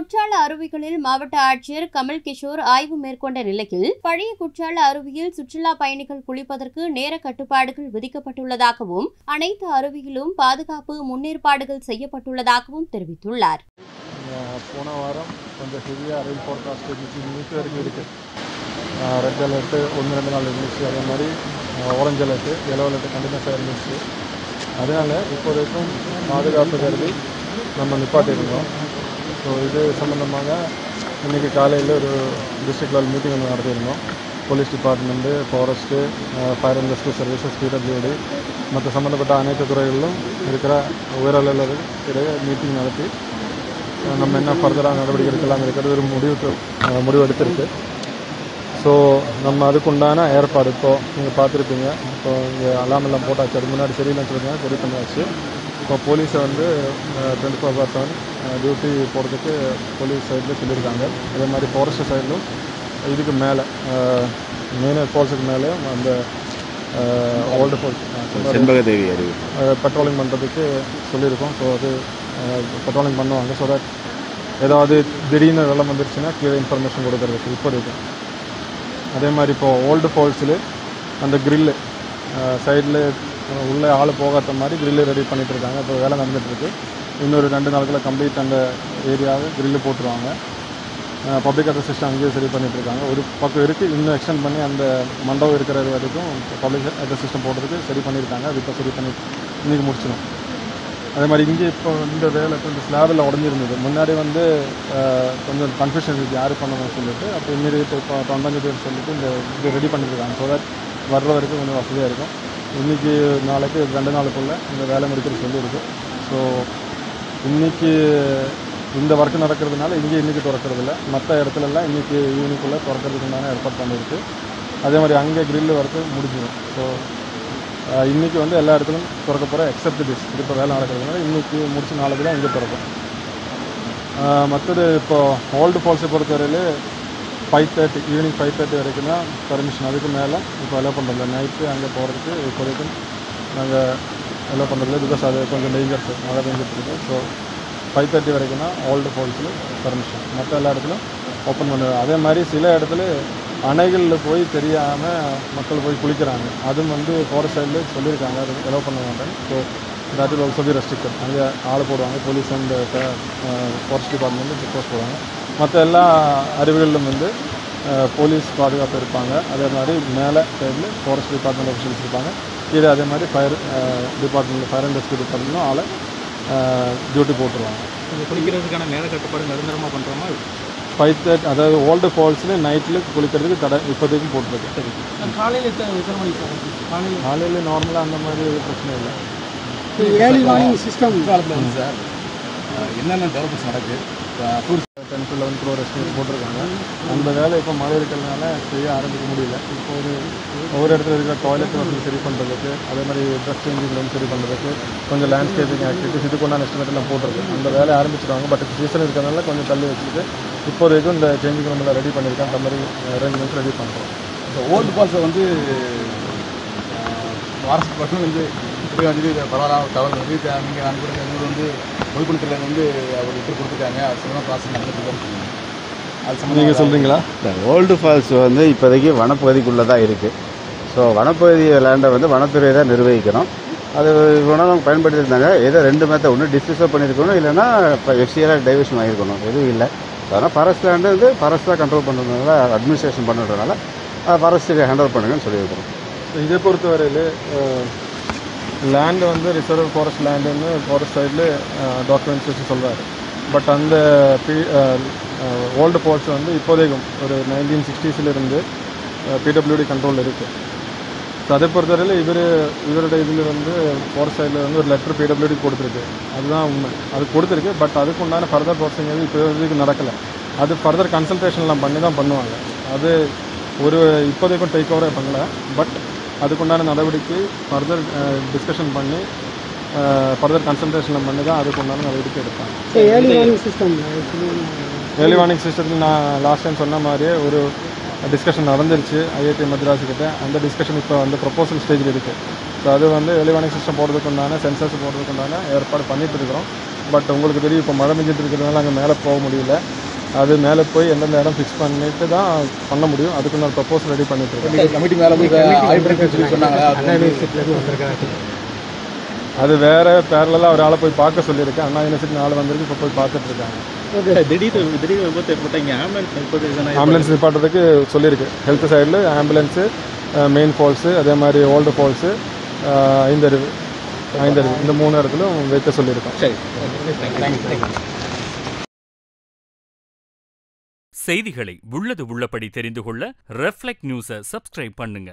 குற்றால அருவிகளில் மாவட்ட ஆட்சியர் கமல் கிஷோர் ஆய்வு மேற்கொண்ட நிலையில் பழைய குற்றால அருவியில் சுற்றுலா பயணிகள் குளிப்பதற்கு நேர கட்டுப்பாடுகள் விதிக்கப்பட்டுள்ளதாகவும் அனைத்து அருவியிலும் பாதுகாப்பு முன்னேற்பாடுகள் செய்யப்பட்டுள்ளதாகவும் தெரிவித்துள்ளார். போன வாரம் கொஞ்சம் ஹெவியாக ரெயின் ஃபோர்காஸ்ட் இன்னைக்கு வரைக்கும் இருக்குது. ரெட் அலர்ட்டு 1-2 நாள் இருந்துச்சு. அதே மாதிரி ஆரஞ்சு அலர்ட்டு, எல்லோ அலர்ட்டு கண்டினியூஸாக இருந்துச்சு. அதனால் இப்போ வரைக்கும் பாதுகாப்பு கருதி நம்ம நிப்பாட்டியிருந்தோம். ஸோ இது சம்மந்தமாக இன்றைக்கி காலையில் ஒரு டிஸ்ட்ரிக்ட் லெவல் மீட்டிங் ஒன்று நடத்தியிருந்தோம். Police department, forest, fire and rescue services, PWD மற்ற சம்மந்தப்பட்ட அனைத்து துறைகளிலும் இருக்கிற உயரதிகாரிகளிடையே மீட்டிங் நடத்தி நம்ம என்ன ஃபர்தராக நடவடிக்கை எடுக்கலாம் இருக்கிறது ஒரு முடிவு எடுத்திருக்கு. ஸோ நம்ம அதுக்குண்டான ஏற்பாடு இப்போது நீங்கள் பார்த்துருப்பீங்க. இப்போ இங்கே அலாம் எல்லாம் போட்டாச்சு. அதுக்கு முன்னாடி சரியில்லைன்னு சொல்லுங்கள், சரி பண்ணியாச்சு. இப்போ போலீஸை வந்து 24/7 டியூட்டி போடுறதுக்கு போலீஸ் சைடில் சொல்லியிருக்காங்க. அதே மாதிரி ஃபாரஸ்ட் சைடிலும் இதுக்கு மேலே மெயின் ஃபால்ஸுக்கு மேலே அந்த ஓல்டு ஃபால்ஸ் செண்பகதேவி அருவி பெட்ரோலிங் பண்ணுறதுக்கு சொல்லியிருக்கோம். ஸோ அது பெட்ரோலிங் பண்ணுவாங்க. ஸோ தட் ஏதாவது திடீர்னு வெள்ளம் வந்துருச்சுன்னா கீழே இன்ஃபர்மேஷன் கொடுக்குறதுக்கு இப்போ இருக்கும். அதே மாதிரி இப்போது ஓல்டு ஃபால்ஸில் அந்த க்ரில்லு சைடில் உள்ளே ஆள் போகாத மாதிரி க்ரில்லு ரெடி பண்ணிகிட்ருக்காங்க. இப்போ வேலை நடந்துகிட்ருக்கு. இன்னொரு 2 நாளுக்குள்ள கம்ப்ளீட் அந்த ஏரியாவை க்ரில்லு போட்டுருவாங்க. பப்ளிக் அட்ரஸ் சிஸ்டம் அங்கேயே சரி பண்ணிகிட்ருக்காங்க. ஒரு பக்கம் இருக்குது, இன்னும் எக்ஸ்டெண்ட் பண்ணி அந்த மண்டபம் இருக்கிற வரைக்கும் பப்ளிக் அட்ரஸ் சிஸ்டம் போடுறதுக்கு சரி பண்ணியிருக்காங்க. அது இப்போ சரி பண்ணி இன்றைக்கி முடிச்சிடும். அதே மாதிரி இங்கே இப்போ இந்த வேலை கொஞ்சம் ஸ்லாபில் உடஞ்சிருந்தது. முன்னாடி வந்து கொஞ்சம் கன்ஃபியூஷன் இருக்குது யார் பண்ணணும்னு சொல்லிட்டு. அப்போ இம்மீடியட் இப்போ 15 பேர் சொல்லிட்டு இது ரெடி பண்ணியிருக்காங்க. ஸோ தட் வர்ற வரைக்கும் கொஞ்சம் வசதியாக இருக்கும். இன்றைக்கி நாளைக்கு 2 நாளுக்குள்ளே இந்த வேலை முடிக்கிறது சொல்லியிருக்கு. ஸோ இன்றைக்கி இந்த ஒர்க்கு நடக்கிறதுனால இன்றைக்கி திறக்கிறதில்ல. மற்ற இடத்துலலாம் இன்றைக்கி ஈவினிங்குள்ளே திறக்கிறதுக்கு உண்டான ஏற்பாடு பண்ணியிருக்கு. அதே மாதிரி அங்கே க்ரில்லு ஒர்க்கு முடிஞ்சிடும். ஸோ இன்றைக்கி வந்து எல்லா இடத்துலையும் திறக்க போகிற எக்ஸப்ட் திஸ் இது இப்போ வேலை நடக்கிறதுனால இன்றைக்கி முடிச்சு நாளைக்கு தான் இங்கே திறக்கும். மற்றது இப்போது ஓல்டு ஃபால்ஸை பொறுத்தவரையில் 5:30 ஈவினிங் 5:30 வரைக்கும் தான் பர்மிஷன். அதுக்கு மேலே இப்போ எல்லாம் பண்ணுறதில்ல. நைட்டு அங்கே போகிறதுக்கு இப்போதைக்கும் நாங்கள் எல்லாம் பண்ணுறதில்ல. பிகாஸ் அது கொஞ்சம் டேஞ்சர்ஸ், மழை பெஞ்சிட்டு. ஸோ 5:30 வரைக்கும் தான் ஓல்டு ஃபால்ஸில் பர்மிஷன். மற்ற எல்லா இடத்துலையும் ஓப்பன் பண்ணுறது. அதே மாதிரி சில இடத்துல அணைகளில் போய் தெரியாமல் மக்கள் போய் குளிக்கிறாங்க. அதுவும் வந்து ஃபாரஸ்ட் சைடில் சொல்லியிருக்காங்க, அது எலோவ் பண்ண மாட்டாங்க. So that'll also be restricted. அங்கே ஆள் போடுவாங்க, police and forest department check post போடுவாங்க. மற்ற எல்லா அருவிகளிலும் வந்து போலீஸ் பாதுகாப்பு இருப்பாங்க. அதே மாதிரி மேலே சைடில் ஃபாரஸ்ட் டிபார்ட்மெண்ட் ஆஃபீஷியல்ஸ் இருப்பாங்க. இது அதே மாதிரி fire department, fire and rescue டிபார்ட்மெண்ட்டும் ஆளை டியூட்டி போட்டுருவாங்க. குளிக்கிறதுக்கான நேர கட்டுப்பாடு நிரந்தரமாக பண்ணுறோமா? 5:30 அதாவது ஓல்டு ஃபால்ஸில் நைட்டில் குளிக்கிறதுக்கு தடை இப்போதைக்கும் போட்டுருக்கு. சரி, காலையில் நார்மலாக அந்த மாதிரி பிரச்சனை இல்லை. ஏர்லி வார்னிங் சிஸ்டம் சார் என்னென்ன டெவலப்மெண்ட்ஸ் நடக்குது? 10 to 11 crore எஸ்டிமேட் போட்டிருக்காங்க. அந்த வேலை இப்போ மழை இருக்கிறதுனால செய்ய ஆரம்பிக்க முடியல. இப்போ ஒவ்வொரு இடத்துல இருக்கிற டாய்லெட் வசதி சரி பண்ணுறதுக்கு, அதே மாதிரி ட்ரெஸ் சேஞ்சிங் ரூம் சரி பண்ணுறதுக்கு, கொஞ்சம் லேண்ட்ஸ்கேப்பிங் ஆக்டிவிட்டிஸ் இதுக்குண்டான எஸ்டிமேட் எல்லாம் போட்டிருக்கு. அந்த வேலை ஆரம்பிச்சிருவாங்க. பட் சீசன் இருக்கிறதுனால கொஞ்சம் தள்ளி வச்சுட்டு இப்போ வரைக்கும் இந்த சேஞ்சிங் ரூமில் ரெடி பண்ணியிருக்கேன். அந்த மாதிரி அரேஞ்ச்மெண்ட்ஸ் ரெடி பண்ணுறோம். இந்த ஓல்டு ஃபால்ஸை வந்து ஃபாரஸ்ட் பர்சன் வந்து பரவாயில்ல தகவல் வந்து நீங்கள் நான் கூட எங்களுக்கு வந்து பொதுப்பணித்துறையில் வந்து அவர் விட்டு கொடுத்துருக்காங்க. அது சம்பந்தமாக ப்ராசஸ் நடந்துட்டு அது நீங்கள் சொல்கிறீங்களா? ஓல்டு ஃபால்ஸ் வந்து இப்போதைக்கு வனப்பகுதிக்குள்ளே தான் இருக்குது. ஸோ வனப்பகுதி லேண்டை வந்து வனத்துறை தான் நிர்வகிக்கணும். அது உணவு பயன்படுத்தியிருந்தாங்க. ஏதோ 2 மெத்தட், ஒன்று டிஸ்பியூஸ் பண்ணியிருக்கணும், இல்லைன்னா இப்போ FCL டைவர்ஷன் ஆகிருக்கணும். எதுவும் இல்லை. அதனால் ஃபாரஸ்ட் லேண்டு வந்து ஃபாரஸ்ட் தான் கண்ட்ரோல் பண்ணுறதுனால, அட்மினிஸ்ட்ரேஷன் பண்ணுறதுனால ஃபாரஸ்ட்டுக்கு ஹேண்டில் பண்ணுங்கன்னு சொல்லியிருக்கிறோம். இதை பொறுத்தவரையில் லேண்டு வந்து ரிசர்வ் ஃபாரஸ்ட் லேண்டுன்னு ஃபாரஸ்ட் சைடில் டாக்குமெண்ட்ஸ் வச்சு சொல்கிறாரு. பட் அந்த ஓல்டு ஃபால்ஸ் வந்து இப்போதைக்கும் ஒரு 1960s PWD கண்ட்ரோலில் இருக்குது. ஸோ அதை பொறுத்தவரையில் இவருடைய இதில் வந்து ஃபாரஸ்ட் சைடில் வந்து ஒரு லெட்டர் PWD கொடுத்துருக்கு. அதுதான் உண்மை, அது கொடுத்துருக்கு. பட் அதுக்கு உண்டான ஃபர்தர் ப்ராசஸிங் எதுவும் இப்போதைக்கு நடக்கலை. அது ஃபர்தர் கன்சல்டேஷன்லாம் பண்ணி தான் பண்ணுவாங்க. அது ஒரு இப்போதைக்கும் டேக் ஓவரே பண்ணல. பட் அதுக்குண்டான நடவடிக்கை ஃபர்தர் டிஸ்கஷன் பண்ணி ஃபர்தர் கன்சல்டேஷன் பண்ணி தான் அதுக்குண்டான நடவடிக்கை எடுப்பாங்க. Early warning system early warning சிஸ்டத்தில் நான் லாஸ்ட் டைம் சொன்ன மாதிரியே ஒரு டிஸ்கஷன் நடந்துருச்சு IIT மெட்ராஸ் கிட்ட. அந்த டிஸ்கஷன் இப்போ வந்து ப்ரொபோசல் ஸ்டேஜில் இருக்குது. ஸோ அது வந்து ஏர்லி வார்னிங் சிஸ்டம் போடுறதுக்கு உண்டான சென்சர்ஸ் போடுறதுக்கு உண்டான ஏற்பாடு பண்ணிட்டு இருக்கிறோம். பட் உங்களுக்கு தெரியும் இப்போ மழை பெஞ்சிட்டு இருக்கிறதுனால அங்கே மேலே போக முடியல. அது மேலே போய் எந்தெந்த இடம் ஃபிக்ஸ் பண்ணிட்டு தான் பண்ண முடியும். அதுக்கு நான் ப்ரப்போஸ் ரெடி பண்ணிட்டு இருக்கேன். கமிட்டி மேலே போய் ஆய்வு பண்ணி சொல்லி சொன்னாங்க. அது வேற பேரலாக ஒரு ஆளை போய் பார்க்க சொல்லியிருக்கேன். அண்ணா யூனிவர்சிட்டி நாள் வந்திருக்கு, இப்போ போய் பார்த்துட்டு இருக்காங்க. திடீர் விபத்து ஏற்பட்ட இங்கே ஆம்புலன்ஸ் நிப்பாட்டுறதுக்கு சொல்லியிருக்கு. ஹெல்த் சைடில் ஆம்புலன்ஸு, மெயின் ஃபால்ஸு, அதே மாதிரி ஓல்டு ஃபால்ஸு, ஐந்தருவி இந்த 3 இடத்துலையும் வைக்க சொல்லியிருக்கோம். சரி. செய்திகளை உள்ளது உள்ளபடி தெரிந்து கொள்ள ரெஃப்ளெக்ட் நியூஸை சப்ஸ்கிரைப் பண்ணுங்க.